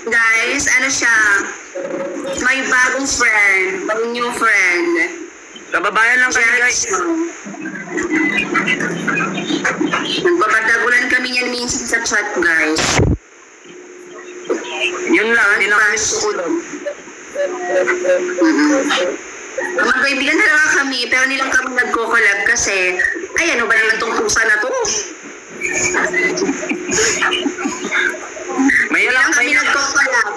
Guys, ano siya? May bagong friend. Bagong new friend. Kababayan lang kami guys. Nagbabadagulan kami yan minsan sa chat, guys. Yun lang, hindi lang kami sukulog. Magkaibigan talaga kami, pero hindi lang kami nagko-collab kasi, ay ano ba naman tong pusa na to? May Hindi lang kami nagko-collab.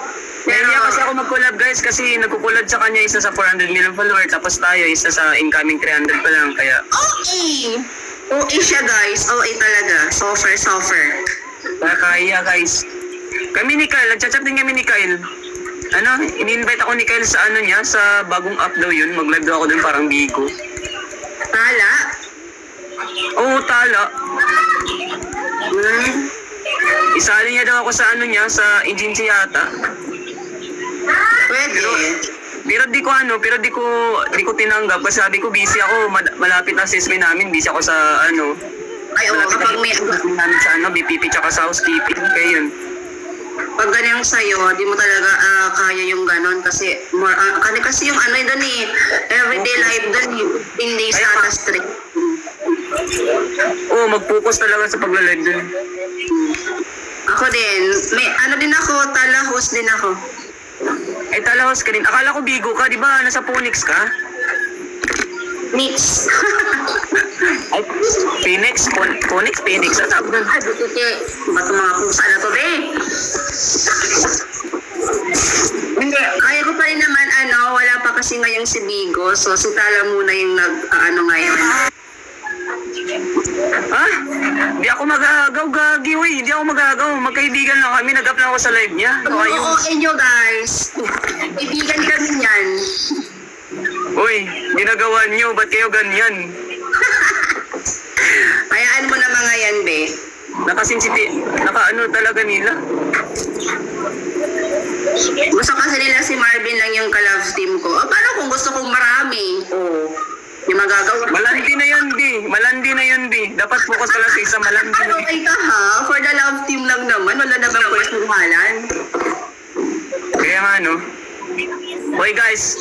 Kaya kasi ako mag-collab guys kasi nagkukulab sa kanya isa sa 400 million follower tapos tayo isa sa incoming 300 pa lang kaya OA! OA siya guys, OA talaga. Suffer. kaya guys. Kami ni Kyle, nagchat-chat din kami ni Kyle. Ano, ini-invite ako ni Kyle sa ano niya, sa bagong app daw yun. Mag-live daw ako dun parang Bigo. Tala? Oo, tala. Isali niya daw ako sa ano niya, sa agency yata. Pwede. Pero di ko tinanggap kasi sabi ko busy ako, malapit na assessment namin, busy ako sa ano. Ay oo, kapag may namin sa ano, BPP tsaka sa housekeeping, kaya yun. pag ganyan sa'yo, di mo talaga kaya yung ganon kasi more, kasi yung ano doon everyday life doon, hindi status stream. Oo, mag-focus talaga sa pagla-live dun. Ako din, may ano din ako, tala host din ako. Ay, talahos ka rin. Akala ko Bigo ka, di ba? Nasa Phoenix ka? Mix. Ay, Phoenix? Phoenix? Ang tawag dun? Ay, buti. Ba't mga pusa na to, be? Hindi, kaya ko pa rin naman, wala pa kasi ngayong si Bigo. So, si Tala muna yung ngayon. Ha? Di ako magagaw, Gagi, wey. Di ako magagaw. Magkaibigan lang kami. Nag-up lang ako sa live niya. Oo, inyo guys. Ibigan kami yan. Uy, ginagawa niyo. Ba't kayo ganyan? Hayaan mo na mga yan, be. Naka-ano talaga nila. Gusto kasi nila si Marvin lang yung ka-love team ko. Paano kung gusto kong marami? Oo. Yung magagawa. Malandi na yun, B. Dapat focus ka lang sa isa malandi na. Ay ka ha? For the love team lang naman. Wala na bang personalan? Kaya nga, no? Hoy guys,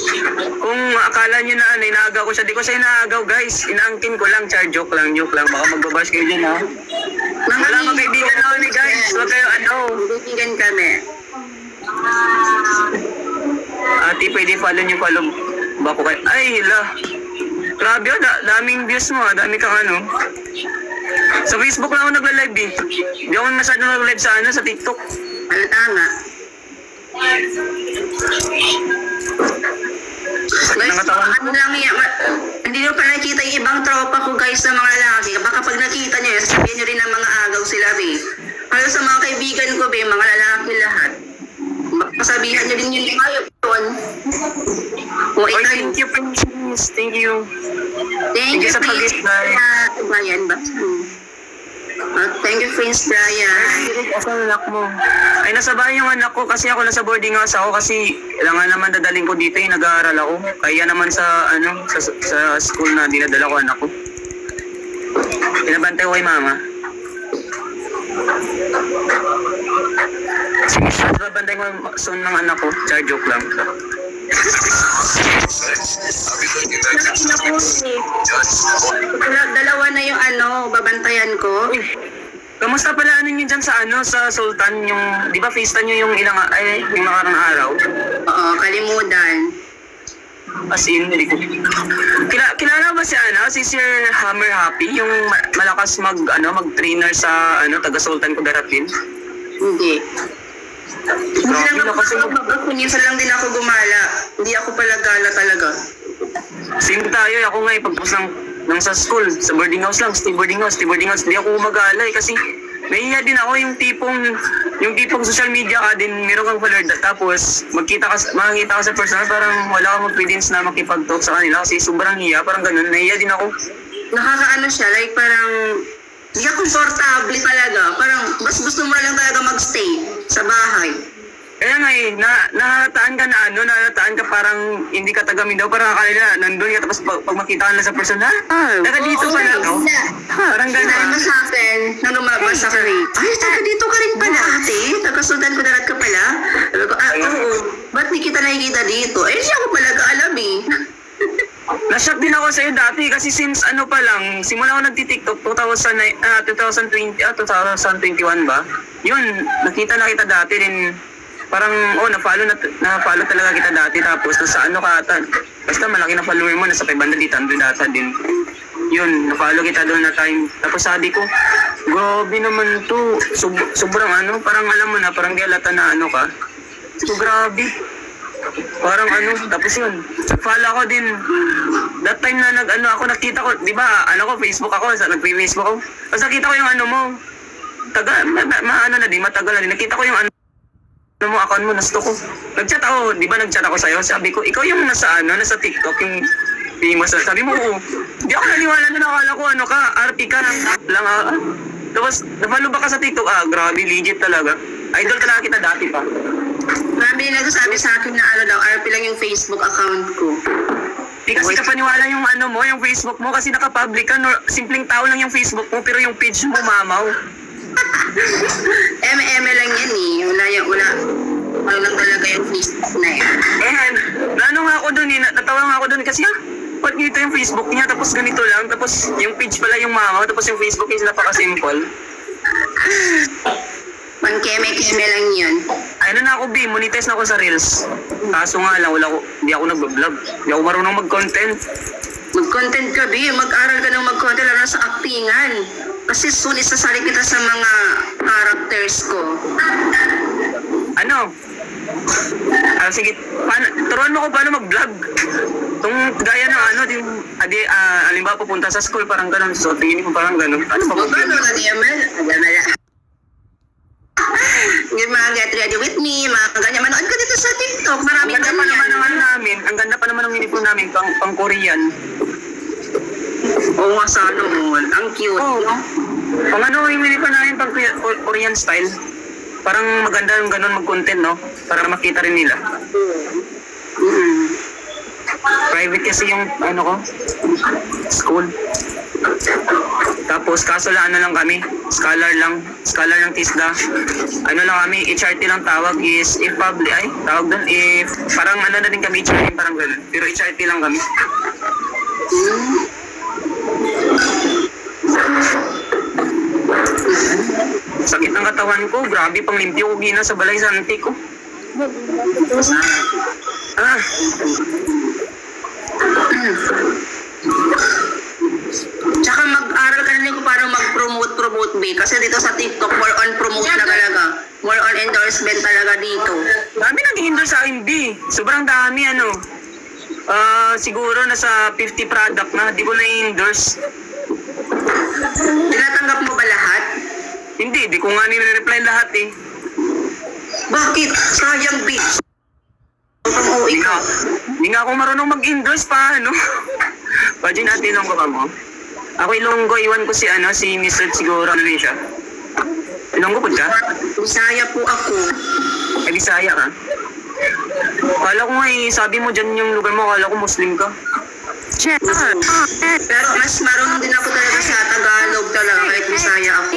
kung akala nyo na inaagaw ko siya, di ko siya inaagaw guys. Inaangkin ko lang, joke lang. Baka magbabash kayo dyan, ha? Wala, magkaibigan na kami guys. Huwag kayo Magkaibigan kami. Ate, pwede follow ba ko kayo? Ay, hila. Grabe, daming views mo, dami kang ano. Sa Facebook lang ako nagla-live eh. Hindi ako masyadong nag-live sa TikTok. Halata nga. Guys, hindi nyo pa nakikita yung ibang tropa ko guys na mga lalaki. Baka pag nakita nyo, sabihin nyo rin ng mga agaw sila, be. Kaya sa mga kaibigan ko, be, mga lalaki lahat. Pasabihan nyo din yung ayaw yun. Thank you, Princess. Thank you. Thank you, Prince Brian. Thank you, Prince Brian. Asan anak mo? Ay, nasa bahay yung anak ko kasi ako nasa boarding house ako kasi kailangan naman dadaling ko dito nag-aaral ako. Kaya naman sa school na dinadala ko anak ko. Pinabantay ko kay mama. Sige, babantay ko soon ng anak ko. Joke lang. Dalawa na yung babantayan ko. Kamusta pala niyo dyan sa Sultan, yung, di ba feasta niyo yung yung nakarang araw? Oo, kalimutan. As in, hindi ko. Kilala ba si Sir Hammer Happy, yung malakas mag-trainer sa taga Sultan Kudaratin? Hindi. Minsan lang din ako gumala. Hindi ako pala gala talaga. Same tayo. Ako nga pagpus ng sa school, sa boarding house lang, stay boarding house. Hindi ako umagalay kasi nahiya din ako yung tipong social media ka din, meron kang follower tapos makikita ka sa personal, parang wala kang mag-confidence na makipag-talk sa kanila kasi sobrang hiya, parang ganun. Nahiya din ako. Nakakaano siya, like parang hindi ka komportable talaga. Parang mas gusto mo lang talaga magstay sa bahay. Kaya nga nahataan ka parang hindi ka taga Mindanao, parang kanila nandun ka tapos pag makita ka na sa personal, taga dito pa lang, no? Parang gano'n. Ano sa akin, nung lumabas sa kami, ay, taga dito ka rin pala ate, taga Sultan Kudarat ka pala. di kita nakikita dito? Eh, hindi ako pala alam eh. Na-shock din ako sa'yo dati kasi since ano pa lang, simula ako nagti-TikTok 2021 ba? Yun, nakita na kita dati din. Parang, na-follow talaga kita dati. Tapos, nasa ano ka ata. Basta malaki na follower mo, nasa 500 data din. Yun, na-follow kita doon na time. Tapos sabi ko, grabe naman to. Sobrang ano, parang alam mo na, parang di alata na ano ka. So, grabe. Parang ano, tapos yun. Follow ako din. That time na nakita ko, di ba, Facebook ako, nag-Facebook ako. Tapos nakita ko yung ano mo. Matagal na din. Nakita ko yung mo, account mo, nasto ko. Nag-chat ako, di ba nag-chat ako sa'yo? Sabi ko, ikaw yung nasa TikTok, yung famous. Sabi mo, oo. Di ako naniwala na nakala ko, RP ka lang. Tapos, na-follow ba ka sa TikTok? Grabe, legit talaga. Idol talaga kita dati pa. Grabe na sabi sa akin na RP lang yung Facebook account ko. Di kasi kapaniwala yung yung Facebook mo kasi naka-public ka, simpleng tao lang yung Facebook mo, pero yung page mo mamaw. Eme lang yan eh. Wala lang talaga yung Facebook na yan. Nga ako dun natawa nga ako dun kasi ba't ganito yung Facebook niya, tapos ganito lang, tapos yung page pala yung mamaw, tapos yung Facebook is napaka-simple. Pang-keme-keme lang yun. Monetize na ako sa Reels. Kaso nga lang, di ako nag-vlog. Di ako marunong mag-content. Mag-content ka, mag-aral ka ng mag-content, lalo sa actingan. Kasi soon isasali kita sa mga characters ko. Sige, turuan mo ko paano mag-vlog. Itong gaya ng halimbawa pupunta sa school, parang gano'n. So, tingin mo parang gano'n. Ano ba mag-vlog? Gano'n na naman. Yung mga get ready with me, mga ganyan. Manood ka dito sa TikTok. Maraming ganyan. Ang ganda pa naman ng uniform namin, pang Korean. Oo nga, sana all. Ang cute. Pang yung uniform namin, pang Korean style. Parang maganda yung ganun mag-content, no? Para makita rin nila. Private kasi yung, school. Tapos, kaso lang, lang kami, scholar ng TISDA. Lang kami, HRT lang tawag is, if public, tawag doon, if, parang na din kami, HRT, parang gano'n. Pero HRT lang kami. Sakit ng katawan ko, grabe, pang limpyo ko gina sa balay sa antik ko. Tsaka mag-aral ka na kung paano mag-promote, kasi dito sa TikTok, more on promote na talaga. More on endorsement talaga dito. Dami nag-endorse sa akin, B. Sobrang dami, siguro nasa 50 product na, di ko na-endorse. Tinatanggap mo ba lahat? Hindi, di ko nga nire-reply lahat eh. Bakit? Sayang, bitch. Hindi nga ako marunong mag-endorse pa, Pwede natin ilonggo ka mo. Ako ilonggo, iwan ko si Mr. siguro, siya. Ilonggo po ka? Bisaya po ako. Ay, Bisaya ka? Kala ko nga sabi mo dyan yung lugar mo, kala ko Muslim ka. Pero mas marunong din ako talaga sa Tagalog talaga, kahit Bisaya ako.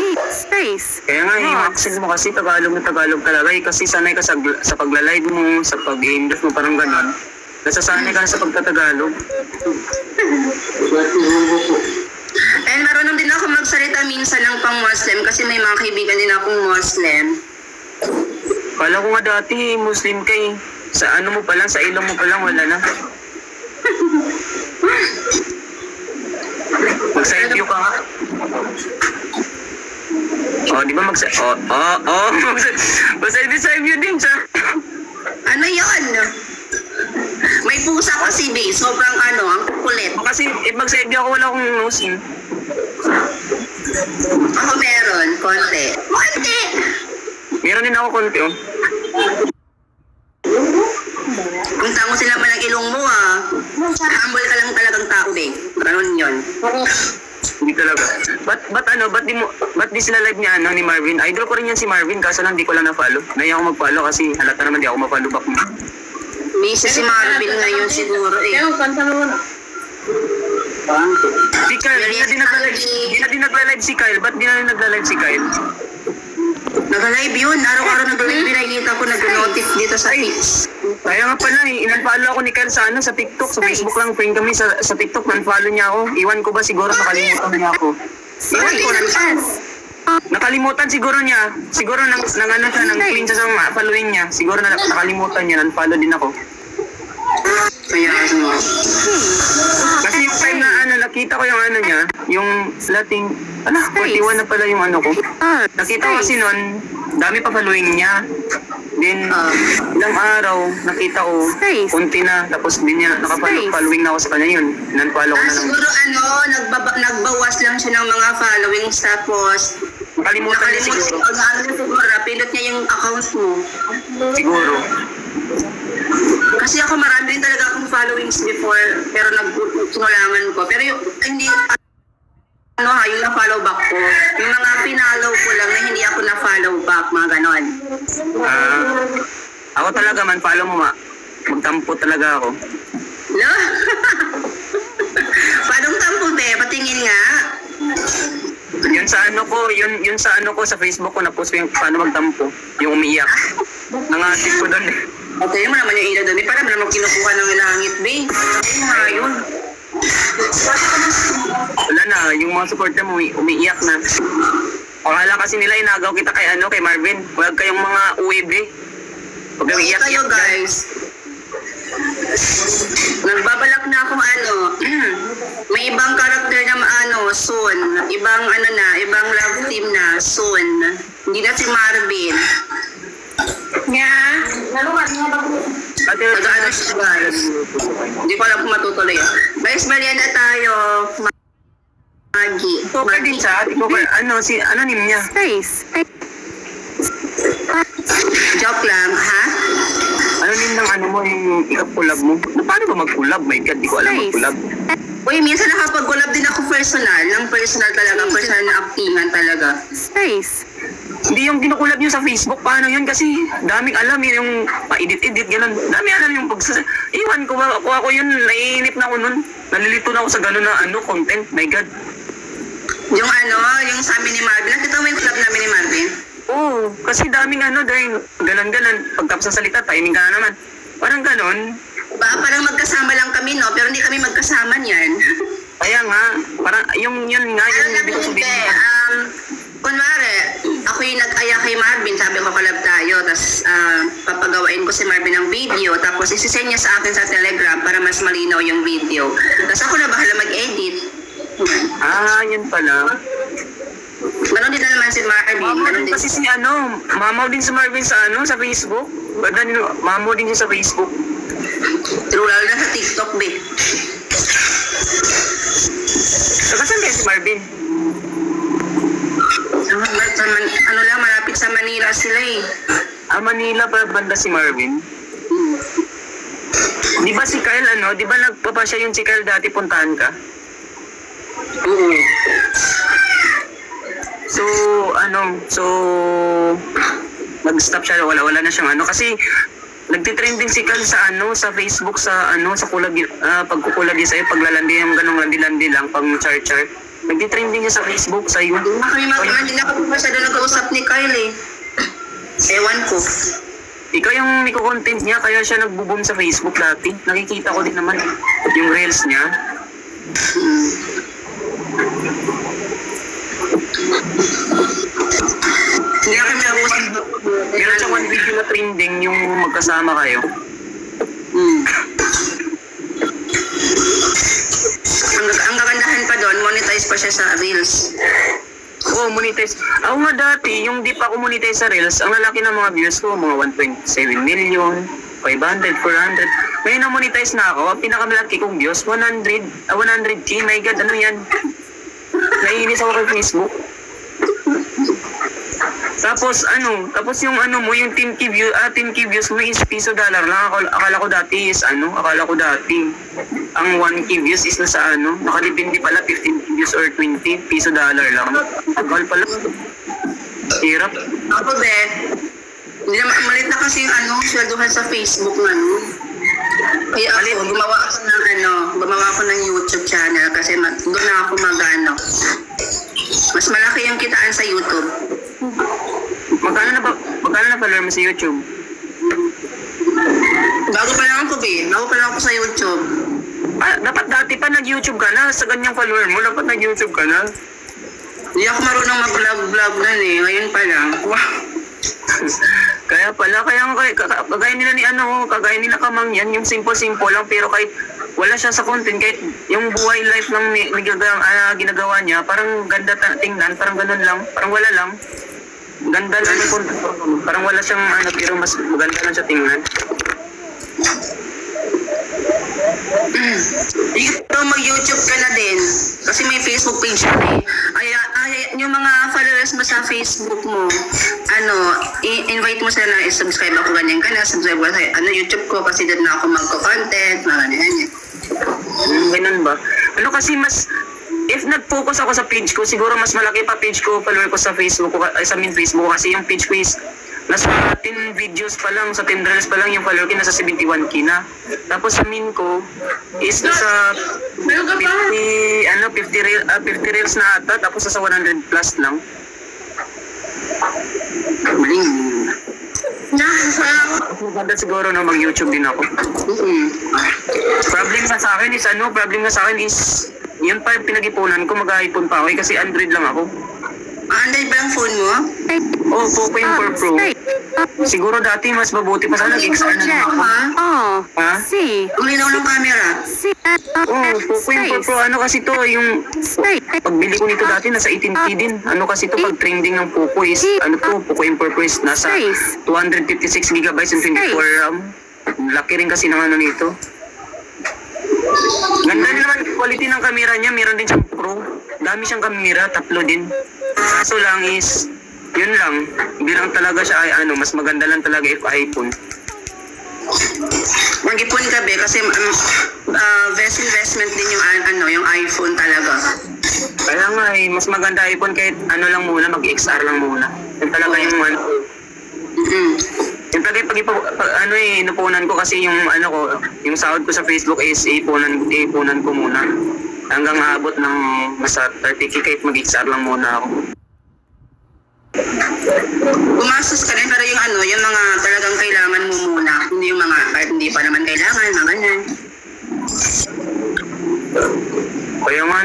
Kaya nga, yung accent mo kasi Tagalog na Tagalog talaga kasi sanay ka sa pagla-live mo, sa pag-endorse mo, parang gano'n. Nasasanay ka na sa pagtatagalog. And marunong din ako magsalita minsan ng pang-Muslim kasi may mga kaibigan din akong Muslim. Kala ko nga dati Muslim ka eh. Sa mo pa lang, sa ilong mo pa lang, wala na. Mag-side view ka nga. Di ba mag-side view din siya. Ano yun? May pusa kasi, babe. Sobrang ang kulit. Kasi if mag-side view ako, wala akong nosin. Ako meron, konti. Meron din ako konti, Ang tango sila pa ng ilong mo, Humble ka lang talagang tao, babe. Ganun yun. Hindi talaga. Ba't di sila live niya ni Marvin? Idol ko rin yan si Marvin, kaso lang di ko lang na-follow. Naiya ako mag-follow kasi halata naman di ako ma-follow back mo. Busy si Marvin ngayon siguro Si Kyle, di na din nagla-live si Kyle. Ba't di na rin nagla-live si Kyle? Nag-live yun. Araw-araw nag-live, nakikita ako nag-notif dito sa Kaya nga pala, in-unfollow ako ni Kyle sa sa TikTok. Sa Facebook lang, friend kami sa TikTok, unfollow niya ako. Iwan ko ba siguro nakalimutan niya ako. Iwan ko nakalimutan siguro niya. Siguro nang siya, nang clean siya sa following niya. Siguro nakalimutan niya, unfollow din ako. Kaya Kasi yung time na nakita ko yung niya, yung lating, 41 na pala yung ko. Nakita ko kasi nun, dami pa following niya. Then, ilang araw, nakita ko, kunti na, tapos din niya, naka-following na ako sa kanya yun. Nan-follow ko na lang. siguro nagbawas lang siya ng mga followings tapos Nakalimutan niya siguro. siguro, napindot niya yung account mo. Siguro. Kasi ako marami rin talaga akong followings before, pero nagsulangan ko. Pero yung, hindi, yung na-follow back ko. Yung mga pinollow ko lang na hindi ako na-follow back, mga ganon. Ako talaga man, follow mo magtampo talaga ako. No? Paano tampo, be? Patingin nga. Yun sa sa Facebook ko, na-post ko yung paano magtampo. Yung umiiyak. Nangasip ko doon eh. Okay, mo naman yung ilaw doon. Para mo naman kinukuha ng langit, be. Ayun. Wala na, yung mga supporter mo umiiyak na. Akala kasi nila inagaw kita kay Marvin. Huwag kayong mga UEB. Huwag kayong iyak kayo, guys. Nagbabalak na akong may ibang karakter na soon. Ibang ibang love team na soon. Hindi na si Marvin. Nga. Nag-ano siya, guys. Hindi ko alam kung matutuloy. Guys, Mariana tayo. Maggie. Ito ka din siya. Anonym niya. Joke lang, ha? Anonym ng mo, yung ikakulab mo. Paano ba mag-collab? My God, di ko alam mag-collab. Uy, minsan nakapag-collab din ako personal. Ng personal talaga. Personal na actingan talaga. Hindi yung kinukulab nyo sa Facebook, paano yun? Kasi daming alam yun, yung pa-edit-edit, gano'n. Dami alam yung iwan ko ba, ako yun, naiinip na ako nun. Nalilito na ako sa gano'n na content, my God. Yung yung sa amin ni Marvin. Nakita mo yung club namin ni Marvin? Oo, kasi daming dahil ganon-ganon. Pagtapos sa salita, timing ka na naman. Parang gano'n. Parang magkasama lang kami, no? Pero hindi kami magkasama niyan. Kaya nga, parang yun nga, yung ibig ko sabihin. Kunwari, ako yung nag-aya kay Marvin, sabi ko collab tayo, tapos papagawain ko si Marvin ng video, tapos isisend niya sa akin sa Telegram para mas malinaw yung video. Tapos ako na bahala mag-edit. Yun pala. Ganon din na naman si Marvin. Ganon din. Kasi mamaw din si Marvin sa sa Facebook. Mamaw din siya sa Facebook. True, lalo na sa TikTok, be. Saan kayo si Marvin? Malapit sa Manila sila eh. Manila pa banda si Marvin? Di ba si Kyle di ba nagpapasya yung si Kyle dati, puntahan ka? Oo. So nag-stop siya, wala na siyang kasi nagtitrending si Kyle sa sa Facebook sa kulab, pagkukulab niya sa'yo, paglalandi yung ganong landi-landi lang, pang char-char. Nagtitrending niya sa Facebook, sa YouTube. Hindi na ako masyado nag-uusap ni Kyle eh. Ewan ko. Ikaw yung niko-content niya, kaya siya nagbo-boom sa Facebook dati. Nakikita ko din naman yung reels niya. Hindi ako nag-uusap. Meron siya one video na trending yung magkasama kayo. Ang kagandahan pa doon, monetize pa siya sa Reels. Oo, monetize. Ako nga dati, yung di pa ako monetize sa Reels, ang lalaki ng mga views ko, mga 1.7 million, 500, 400. Ngayon na monetize na ako, ang pinakamalaki kong views, 100K, my God, ano yan? Naiinis ako kay Facebook. Tapos yung mo, yung 10K views mo is piso dollar lang. Akala ko dati ang 1K views is nasa nakadepende pala 15 views or 20 piso dollar lang. Akala pala. Hirap. Ako malit na kasi yung swelduhan sa Facebook Kaya ako, gumawa ako ng YouTube channel kasi doon na ako mas malaki yung kitaan sa YouTube. Magkano na follower mo sa YouTube? Bago pa lang ako, be. Bago pa lang ako sa YouTube. Ah, dapat dati pa nag-YouTube ka na. Sa ganyang follower mo, dapat nag-YouTube ka na. Hindi ako marunong mag-vlog nun eh. Ngayon pa lang. Wow. Kaya pala, kagaya nila ni kagaya nila Kamang yan, yung simple-simple lang, pero kahit wala siya sa content, kahit yung buhay life lang ginagawa niya, parang ganda tingnan, parang ganun lang, parang wala lang. Ganda lang yung content, parang wala siyang pero mas maganda lang siya tingnan. Ikaw mag-YouTube ka na din. Kasi may Facebook page ka eh. Ay, yung mga followers mo sa Facebook mo, i-invite mo sila na i-subscribe ako ganyan ka na, subscribe ko sa YouTube ko kasi doon na ako magko-content, mga ganyan. Ganun ba? Kasi if nag-focus ako sa page ko, siguro mas malaki pa page ko, follower ko sa Facebook ko, sa main Facebook ko, kasi yung page ko is nasa 10 videos pa lang, sa 10 reels pa lang yung follower ko, nasa 71k na. Tapos sa main ko is nasa 50 reels na ata, tapos nasa 100 plus lang. Maling. Maganda siguro na mag-YouTube din ako. Problem nga sa akin is, yun pa yung pinag-ipunan ko, mag-iPhone pa ako kasi Android lang ako. Android ba ang phone mo? Oh, Poco M4 Pro. Siguro dati mas mabuti pa sana nag-XR na lang ako. Ha? Ang linaw ng camera. Oh, Poco M4 Pro. Kasi to, yung pagbili ko nito dati nasa 18k din. Kasi to, pag trending ng Poco is, Poco M4 Pro is nasa 256GB and 24 RAM. Laki rin kasi ng nito. Ganda din naman quality ng camera niya. Meron din siyang Pro. Dami siyang camera, 3 din. Kaso lang is, yun lang. Hindi lang talaga siya ay mas maganda lang talaga if iPhone. Mag-ipon ka be kasi best investment din yung iPhone talaga. Kaya nga mas maganda iPhone kahit lang muna, mag-XR lang muna. Yun talaga yung Yung talaga inupunan ko kasi yung yung sahod ko sa Facebook is ipunan ko muna. Hanggang aabot ng masa 30k kahit mag-XR lang muna ako. Gumastos ka rin pero yung mga talagang kailangan mo muna. Hindi yung mga kahit hindi pa naman kailangan, mga ganyan. Kaya nga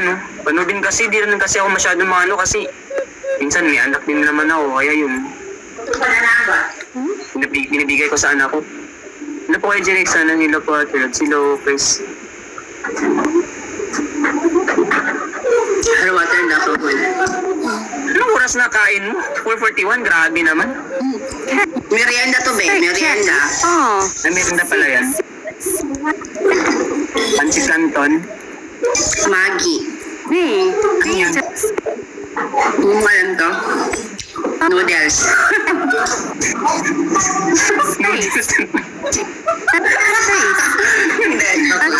din kasi, di rin kasi ako masyadong kasi minsan may anak din naman ako, kaya yun. Binibigay ko sa anak ko. Ano po kayo Jerek, sana nila po at sila Chris. Pero water na ako muna. Anong oras na kain mo? 4:41, grabe naman. Merienda to be, merienda. Merienda pala yan. Pansit Canton. Maggi. Ano yan? Umalan to. Noodles.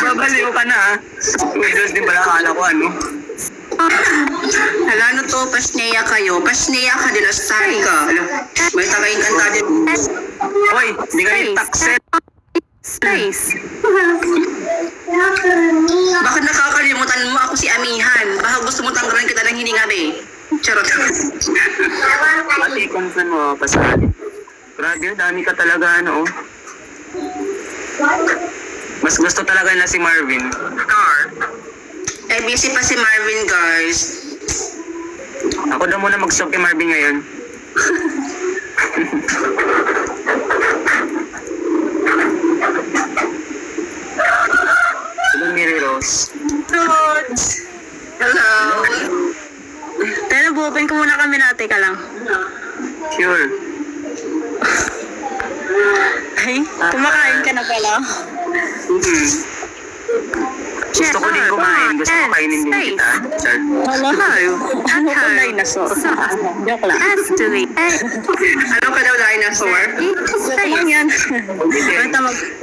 Babaliw ka na Noodles din pala, akala ko Hala, to, pasneya kayo. Pasneya ka din, asari ka. May tagayin kanta din. Hoy, hindi ka rin takset. Bakit nakakalimutan mo ako si Amihan? Baka gusto mo tanggalan kita ng hininga, be. Charot. Pati concern mo, pasali. Grabe, dami ka talaga, Mas gusto talaga na si Marvin. Busy pa si Marvin, guys. Ako daw muna mag-stop kay Marvin ngayon. Hello, Mary Rose. Hello. Pero bu-open ko muna kami natin ka lang. Sure. Ay, kumakain ka na pala. Gusto ko din kumain. Gusto ko kainin din kita. Char. Hello. Dinosaur. Joke lang. Ano ka daw, dinosaur? Ano yan?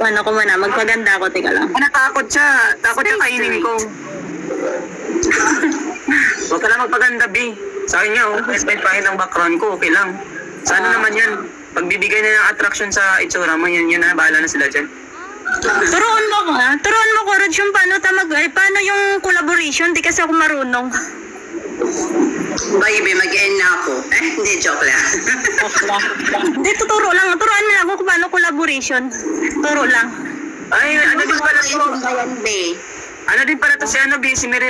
Basta magpaganda ako, tika lang. Natakot siya. Takot siya kainin ko. Huwag ka lang magpaganda, B. Sa akin nga, explain pangit ang background ko, okay lang. Sana naman yan. Pagbibigay na ng attraction sa itsura mo, yun na, bahala na sila dyan. Turuan mo ko, Rod, yung paano yung collaboration, di kasi ako marunong. Baby, mag-end na ako. Hindi, joke lang. Hindi, turuan mo lang ako kung paano collaboration. collaboration. Turo lang. Ay, ano din pala to? Bayan, be. Ano din pala to si ano, si Mary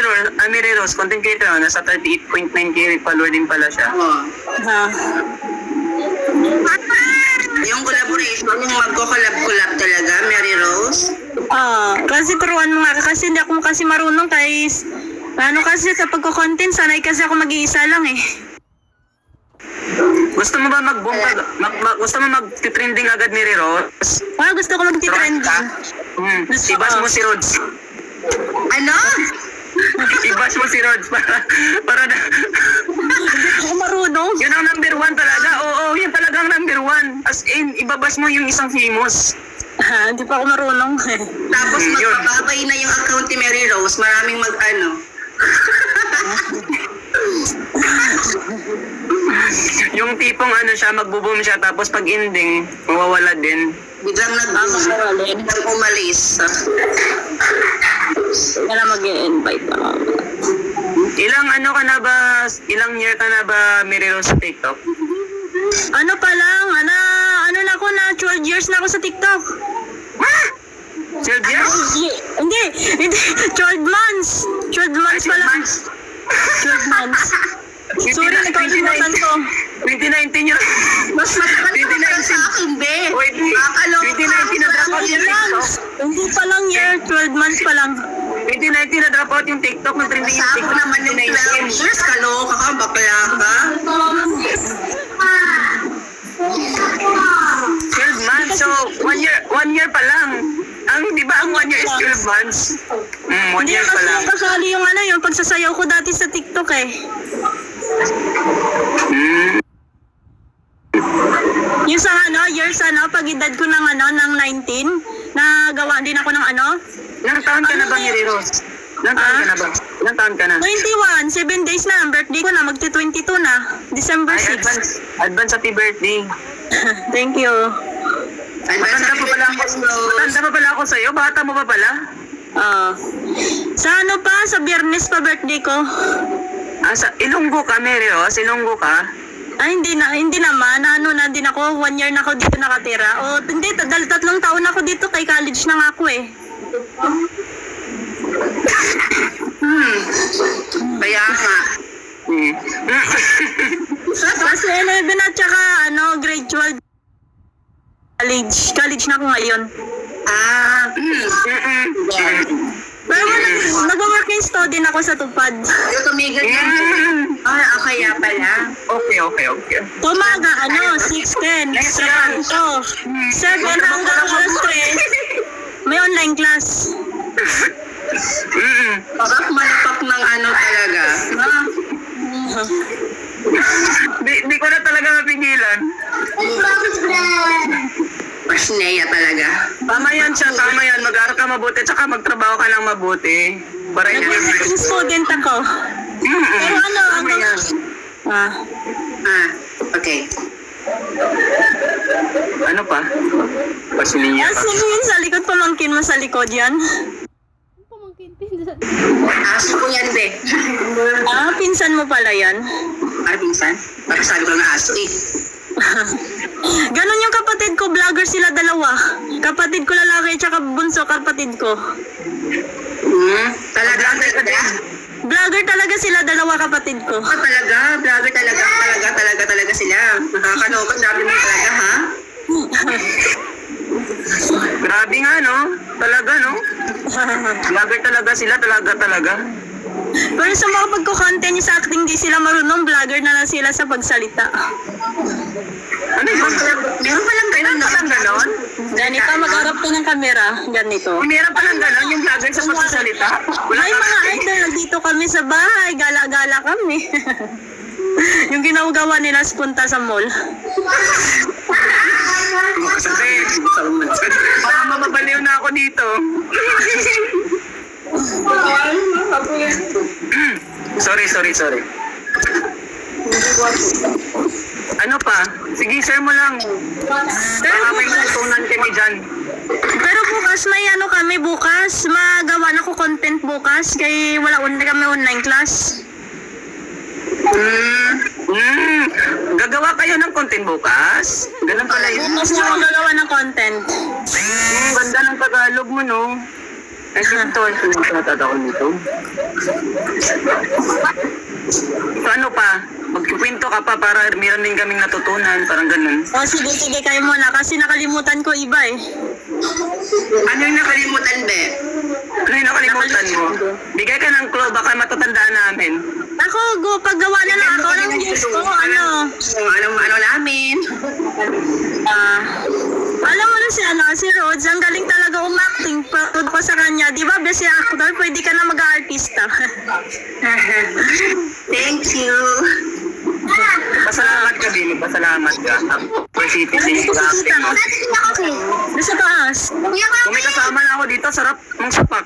Rose, content creator, nasa 38.9k follower din pala siya. Oh. Ha. Yung collaboration, yung magko-collab talaga, Mary Rose. Kasi turuan mo nga kasi hindi ako kasi marunong kay ano kasi sa pagko-content sanay kasi ako mag-iisa lang eh. Gusto mo ba gusto mo mag-trending agad, Mary Rose? Gusto ko mag-trend. Gusto Ibas ko. mo si Rods. Ano? Ibas mo si Rods para na. Hindi ako marunong. Yun ang number 1 talaga. Oo, yun talagang number 1. As in, ibabas mo yung isang famous. Hindi pa ako marunong. Tapos magbababay na yung account ni Mary Rose, maraming mag-ano. Yung tipong ano siya, magbo-boom siya, tapos pag ending, mawawala din. Biglang biglang umalis. Wala mag-invite ako. Ilang year ka na ba, Mary Rose, sa TikTok? Ano pa lang, ano na ako na 12 years na ako sa TikTok. 12 years? Hindi, 12 months. 12 months pa lang. 12 months. Sorry, nakalimutan ko. 2019 yun. Mas matagal ka sa akin, be. Wait, Nakakaloka. 2019 na drop out yung TikTok. Hindi pa lang year, 12 months pa lang. 2019 na drop out yung TikTok, nag-trending yung Sa ako TikTok. naman yung 12 years, kaloka ka, bakla ka. 12 months, so 1 year pa lang. Di ba ang 1 year is 12 months? 1 Hindi year pa kasi lang. kasali yung yung pagsasayaw ko dati sa TikTok eh. Yung sa years pag edad ko ng ng 19, nagawa din ako ng Ilang taon ka na ba, Mary Rose? Ilang taon ka na ba? Ilang taon ka na? 21, 7 days na, birthday ko na, magti-22 na, December Ay, 6. advance happy birthday. Thank you. Matanda pa pala ako sa'yo. Bata mo pa pala? Sa sa Biyernes pa birthday ko. Sa Ilonggo ka, Mary Rose? Ilonggo ka? Hindi naman, na din ako, 1 year na ako dito nakatira. Hindi, 3 taon ako dito, kay college na nga ako eh. Kaya nga. Kasi 11 at saka grade 12 college na ako ngayon. Pero nag-working student ako sa Tupad. Yung tumigil yan. Kaya pala. Okay. Tumaga 6:10 trabaho ko. 7 hanggang alas 3 may online class. Parang malapak ng talaga. Di ko na talaga mapigilan. Pasneya talaga. Tama yan. Mag-aaral ka mabuti, tsaka magtrabaho ka ng mabuti. Para Nag-working student ako. Pero hanggang... Okay. Ano pa? Pasilinya pa. Sino yun sa likod? Pamangkin mo sa likod yan? Aso ko yan, be. Pinsan mo pala yan? Pinsan? Parang sabi ko ng aso eh. Ganon yung kapatid ko, vlogger sila dalawa. Kapatid ko lalaki, tsaka bunso kapatid ko. Talaga? Vlogger talaga sila, dalawa kapatid ko. Talaga? Vlogger talaga sila. Nakakaloka, sabi mo talaga, ha? Grabe nga, no? Talaga, no? Vlogger talaga sila, talaga. Pero sa mga pagko-content sa acting, di sila marunong, vlogger na lang sila sa pagsalita. Ano yun? Meron palang ganon? Ganito, mag-arap ka ng kamera. Ganito. Meron palang ganon yung vlogger sa pagsasalita? May mga idol, dito kami sa bahay, gala-gala kami. Yung ginagawa nila sa punta sa mall. Sabi, baka mababaliw na ako dito. Sorry. Ano pa? Sige, share mo lang. Baka may tutunan kami dyan. Pero bukas may kami bukas. Magawa na ko content bukas. Kaya kami online class. Gagawa kayo ng content bukas? Ganun pala yun. Bukas na ako gagawa ng content. content. Ganda ng Tagalog mo, no? Kasi ito, sinatata ko nito. So ano pa? Magkikwento ka pa para meron din kaming natutunan, parang ganun. O sige, kayo muna kasi nakalimutan ko iba eh. Ano yung nakalimutan, be? Ano yung nakalimutan mo? Bigay ka ng clue, baka matatandaan namin. Ako, paggawa na lang ako ng news ko, ano. Ano namin? Alam mo na si Rhodes, ang galing talaga umacting pagod ko sa kanya. Di ba, best actor, pwede ka na mag-artista. Thank you. Pasalamat ka, Billy. Pasalamat ka. For citizen. Doon sa taas. Kung may kasama na ako dito, sarap ng sapak.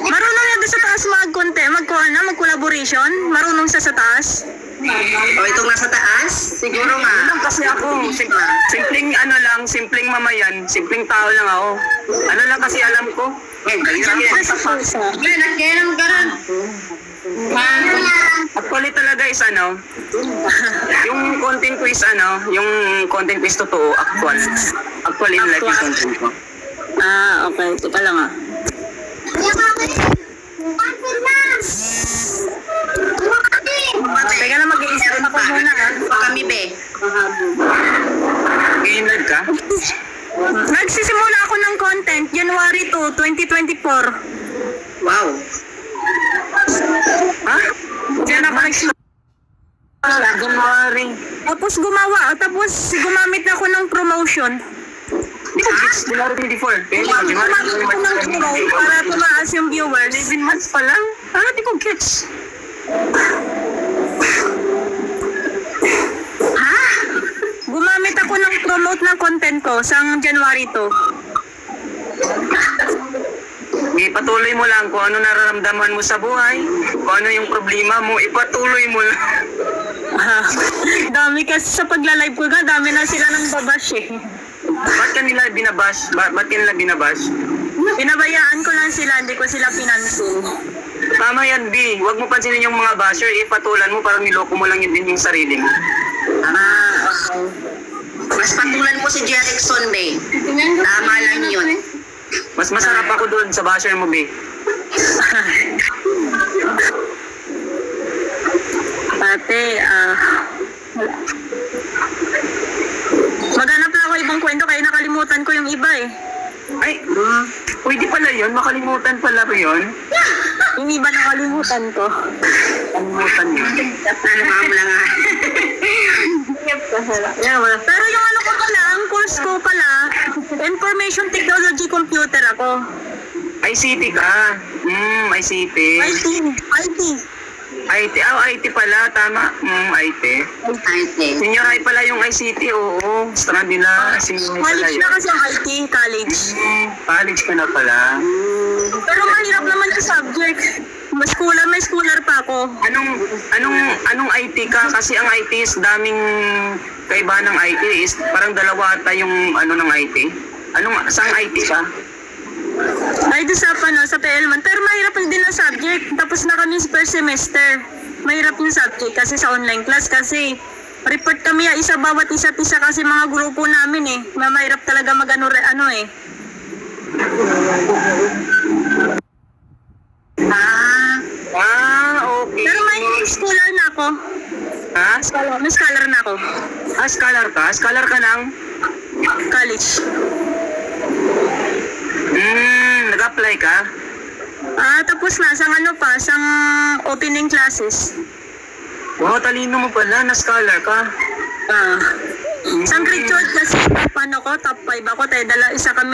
Marunong yan doon sa taas mag-collaboration? Marunong sa taas? O, itong nasa taas? Siguro nga. Ano lang kasi ako, simpleng mamayan, simpleng tao lang ako. Ano lang kasi alam ko. Actually talaga is ano, yung content ko is ano, yung content ko is totoo, actual. Actually in life yung content ko. Okay. Teka lang Teka lang, mag-iisip ako muna Kami, be. Ngayon ka? Nagsisimula ako ng content January 2, 2024. Wow. Ha? Diyan ako January. Tapos gumamit ako ng promotion. Hindi ko gets, January 24. Gumamit ako ng promotion para tumaas yung viewers. 7 months pa lang? Hindi ko gets. Gumamit ako ng promote ng content ko sa January 2. Ipatuloy mo lang kung ano nararamdaman mo sa buhay, kung ano yung problema mo, ipatuloy mo lang. Dami kasi sa pagla-live ko dami na sila ng babash eh. Ba't ka nila binabash? Ba't ka nila binabash? Pinabayaan ko lang sila, hindi ko sila pinansin. Tama yan, B. Huwag mo pansinin yung mga basher, ipatulan mo, parang niloko mo lang yun din yung sarili mo. Okay. Mas patulan mo si Jerickson, be. Tama lang yun. Mas masarap ako doon sa basher mo, B. Wala. Maghanap na ako ibang kwento kaya nakalimutan ko yung iba eh. Ay, pwede pala yun? Makalimutan pala ba yun? Yung iba nakalimutan ko. Kalimutan yun. Ma'am lang nga. Pero yung ano ko pala, ang course ko pala, Information Technology Computer ako. ICT ka? ICT. IT. IT pala, tama. IT. Senior high pala yung ICT, oo. Strand nila, senior high pala College yun. na kasi ang IT, college. College ka na pala. Pero mahirap naman yung subject. May schooler pa ako. Anong IT ka? Kasi ang IT is daming kaibahan ng IT is parang dalawa ata yung ano ng IT. Saan IT ka? Ay, doon sa PL-man. Pero mahirap din ang subject. Tapos na kami sa first semester. Mahirap yung subject kasi sa online class. Kasi report kami bawat isa't isa kasi mga grupo namin eh. Mahirap talaga okay. Okay. Pero may scholar na ako. Ha? May scholar na ako. Scholar ka? Scholar ka ng? College. Nag-apply ka? Tapos na, sang opening classes. Wow, talino mo pala, na-scholar ka. Sang grade 12 kasi top 5 ako, top 5 ako, isa kami